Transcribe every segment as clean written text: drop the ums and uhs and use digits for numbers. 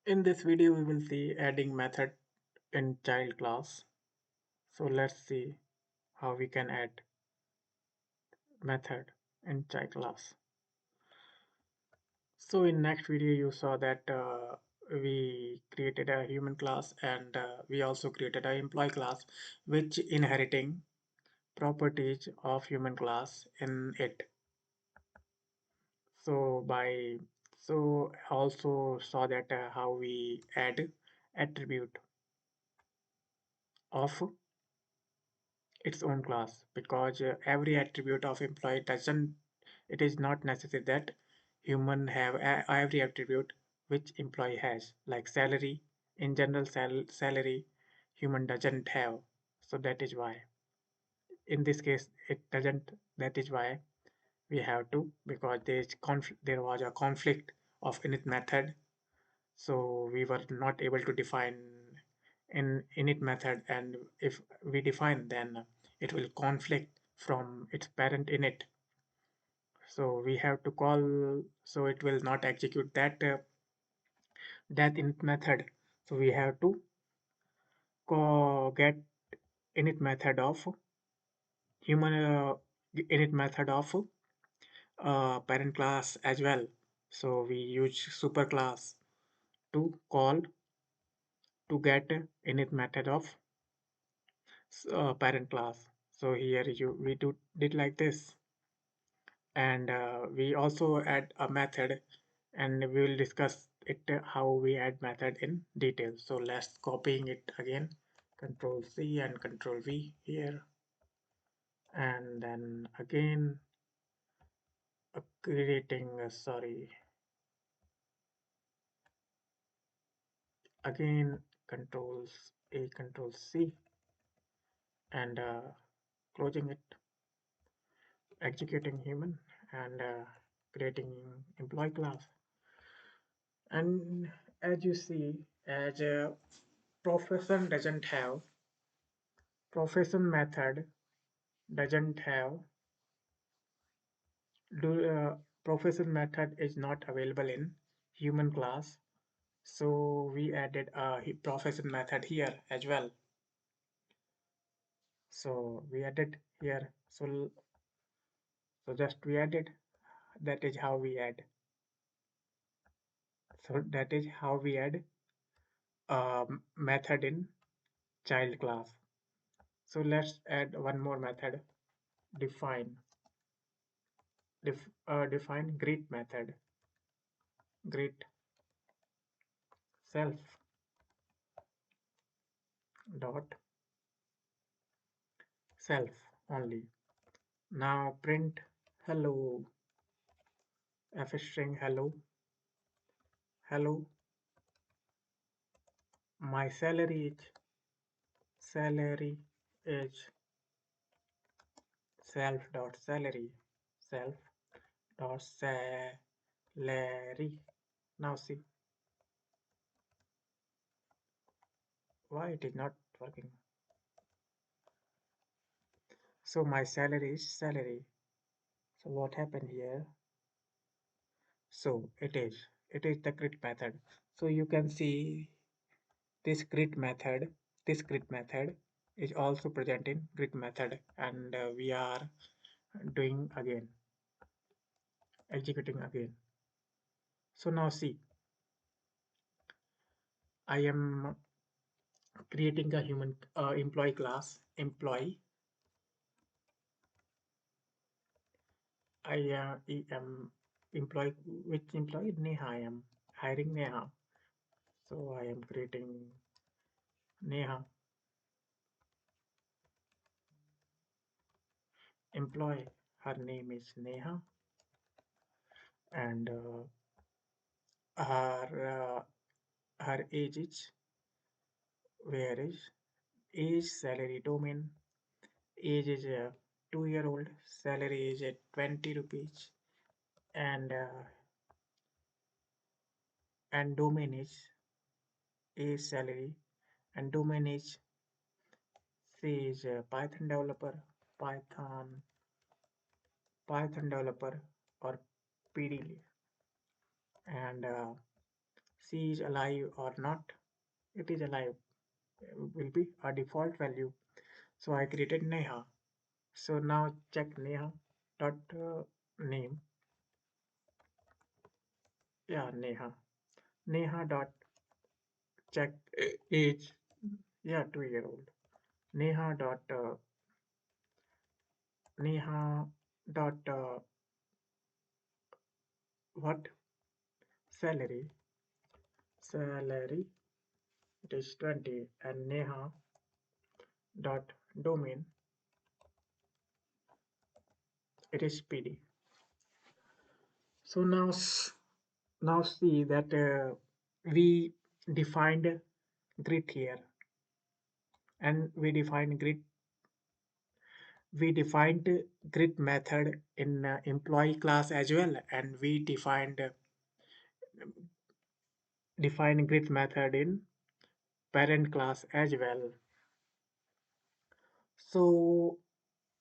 In this video, we will see adding method in child class. So let's see how we can add method in child class. So in next video, you saw that we created a human class and we also created an employee class, which inheriting properties of human class in it. So by so also saw that how we add attribute of its own class because every attribute of employee doesn't it is not necessary that human have every attribute which employee has, like salary. In general, salary human doesn't have, so that is why in this case it doesn't. That is why we have to, because there was a conflict of init method, so we were not able to define in init method, and if we define, then it will conflict from its parent init, so we have to call, so it will not execute that init method, so we have to get init method of human init method of parent class as well, so we use superclass to call to get init method of parent class. So here we did like this, and we also add a method, and we will discuss it how we add method in detail. So let's copying it again, Control C and Control V here, and then again creating sorry, again Control A, Control C, and closing it, executing human, and creating employee class. And as you see, as a profession doesn't have, profession method doesn't have, do profession method is not available in human class, so we added a profession method here as well. So we added here, so just we added, that is how we add, so that is how we add a method in child class. So let's add one more method, define. Define greet method, greet self dot self only. Now print hello, f string hello, hello, my salary is self dot salary, self dot salary. Now see why it is not working. So my salary is salary. So what happened here? So it is the grid method. So you can see this grid method, this grid method is also present in grid method, and we are doing again, executing again. So now see, I am creating a human employee class, employee. I am employee, which employee? Neha. I am hiring Neha. So I am creating Neha employee. Her name is Neha, and her age is, where is age, salary, domain. Age is a 2-year old, salary is at 20 rupees, and and domain is salary, and domain is, say, is a Python developer, Python Python developer, or PD, and C is alive or not. It is alive, will be a default value. So I created Neha. So now check Neha dot name. Yeah, Neha. Neha dot check age. Yeah, 2 year old. Neha dot Neha dot what salary? Salary, it is 20, and Neha dot domain, it is PD. So now see that we defined grid here, and we defined grid method in employee class as well, and we defined grid method in parent class as well. So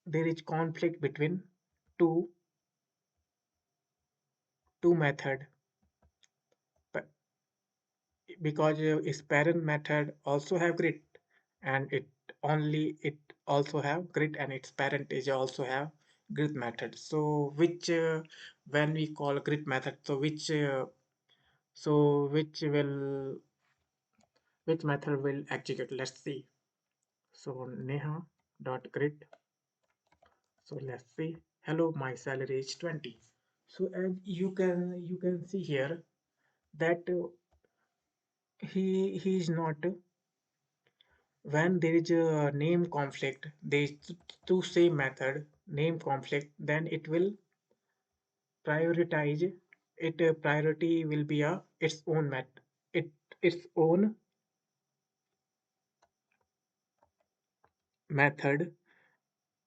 there is conflict between two two method, but because its parent method also have grid, and it also have grid, and its parent is also have grid method. So which when we call grid method, so which method will execute? Let's see. So Neha dot grid. So let's see. Hello, my salary is 20. So as you can see here that he is not, when there is a name conflict, there is two same method name conflict, then it will prioritize it. Priority will be a its own it its own method.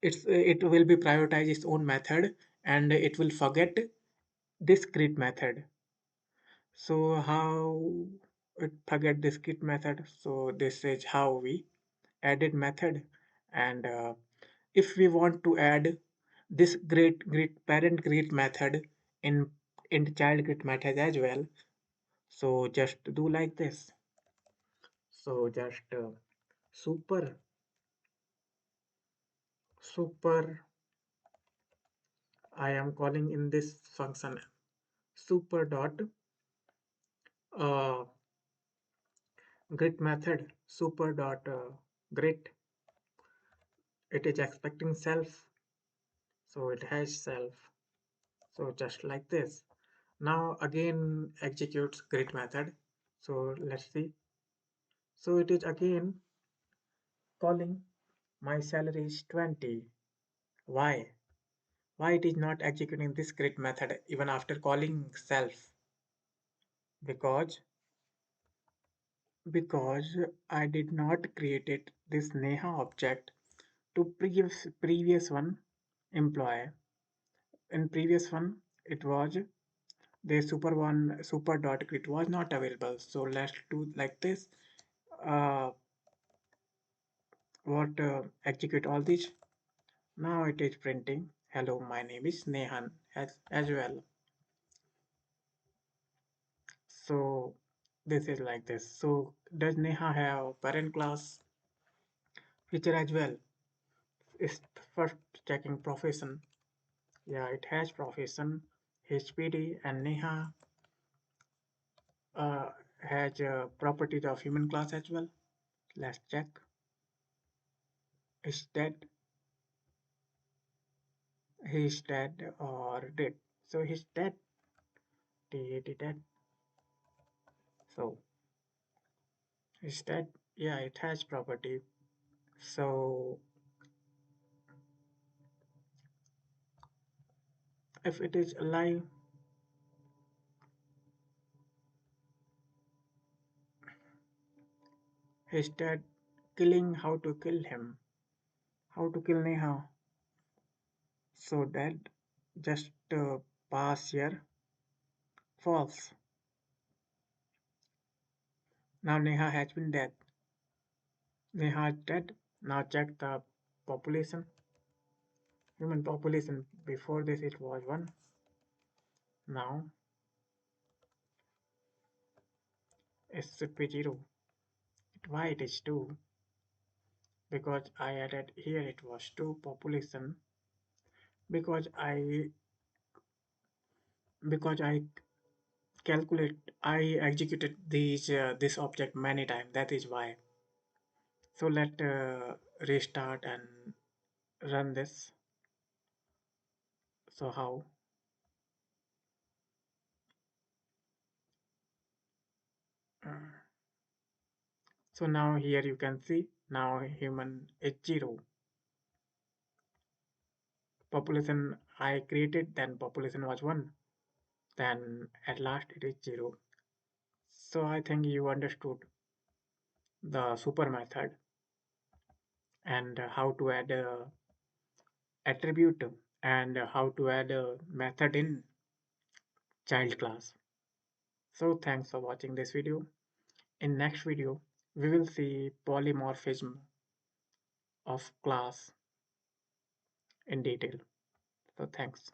It will be prioritize its own method, and it will forget this grid method. So how it forget this grid method? So this is how we added method. And if we want to add this grid parent grid method in in child grid method as well, so just do like this. So just super I am calling in this function super dot uh, grid method, super dot grid. It is expecting self, so it has self. So just like this. Now again executes grid method. So let's see. So it is again calling my salary is 20. Why? Why it is not executing this grid method even after calling self? Because I did not created this Neha object to previous one employee. In previous one it was the super dot grid was not available. So let's do like this. Uh, what execute all this. Now it is printing hello, my name is Nehan as well. So this is like this. So does Neha have parent class feature as well? It's first checking profession. Yeah, it has profession, HPD, and Neha uh, has properties of human class as well. Let's check. Is that he's dead or dead? So he's dead. Dead. So is that, yeah, it has property. So if it is alive, he's dead. Killing, how to kill him? How to kill Neha? So that just pass here false. Now Neha has been dead. Neha is dead. Now check the population. Human population. Before this it was 1. Now It should be 0. Why it is 2? Because I added here it was 2 population because I I executed this object many times. That is why. So let restart and run this. So how? Uh, so now here you can see now human is 0. Population I created, then population was 1. Then at last it is 0. So I think you understood the super method and how to add a attribute and how to add a method in child class. So thanks for watching this video. In next video, we will see polymorphism of class in detail. So thanks.